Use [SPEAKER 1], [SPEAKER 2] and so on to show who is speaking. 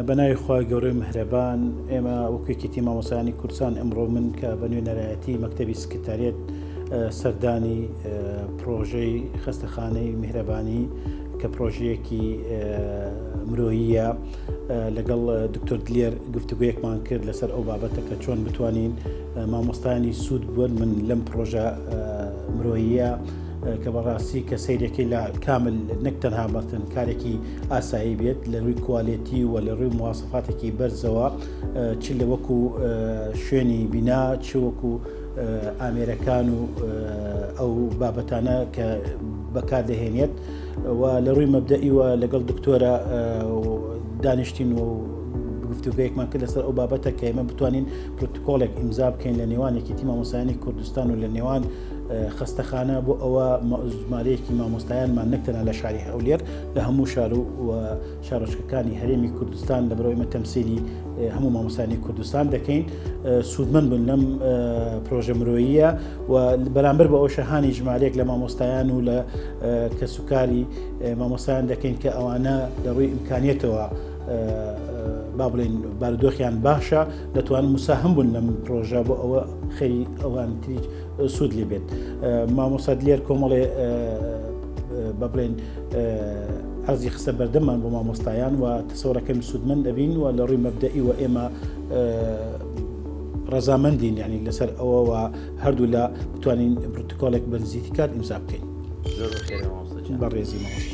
[SPEAKER 1] بەناوی خوا گەورەی میهرەبان ئێمە وەکوێکیتی مامۆسایانی کوردستان ئەمڕۆ من کە بە نوێنەرایەتی مەکتەبی سکرتاریەت سەردانی پرۆژەی خەستەخانەی میهرەبانی کە پرۆژەیەکی مرۆییە لەگەڵ دکتۆر دلێر گفتوگویەکمان کرد لەسەر ئەو بابەتە کە چۆن بتوانین مامۆستایانی سوود بوون من لەم پرۆژە مرۆییە کە بەڕاستی کە سەیرەکەی لە کامل نەک تەنها بەتەن کارێکی ئاسایی بێت لە ڕووی کوالێتی و لە ڕووی مواسفاتێکی بەرزەوە چ لە وەکو شوێنی بینا چ وەکو ئامێرەکان و ئەو بابەتانە کە بەکاردەهێنێت و لە ڕووی مەبدەئی وە لەگەڵ دکتۆرە دانیشتین و گفتوگویەکمان کرد لەسەر ئەو بابەتە کە ئێمە بتوانین پروتۆکۆڵێک ئیمزا بکەین لە نێوانێکی مامۆستایانی کوردستان و لە نێوان خەستەخانە بۆ ئەوە ژمارەیەکی مامۆستایانمان نەکتەنە لە شاری هەولێر لە هەموو شار و شارۆچکەکانی هەرێمی کوردستان لە بەرەوەی ئێمە تەمسیلی هەموو مامۆستایانی کوردستان دەکەین سوودمەند بن لەم پرۆژە مرۆییە و بەرامبەر بە ئەو شەهانی ژمارەیەک لە مامۆستایان و لە کەسوکاری مامۆستایان دەکەین کە ئەوانە لە ڕووی ئیمکانیەتەوە با بڵێن بارودۆخیان باشە دەتوانن مساهم بوون لەم پرۆژە بۆ ئەوە خەری ئەوان تری سوود لێ بێت مامۆستا دلێر کۆمەڵێ با بڵێن ئەرزی خستە بەردەمان بۆ مامۆستایان و تەسەوڕەکەم سوودمەند دەبین و لە ڕووی مەبدەئی و ئێمە ڕەزامەندین یعنی لەسەر ئەوەوە هەردوو لە بتوانین پروتۆکۆڵێک بەنزیکی کات ئیمزا بکەین
[SPEAKER 2] زۆر بەخێرە مامۆستا جان.
[SPEAKER 1] بەڕێزی مامۆستا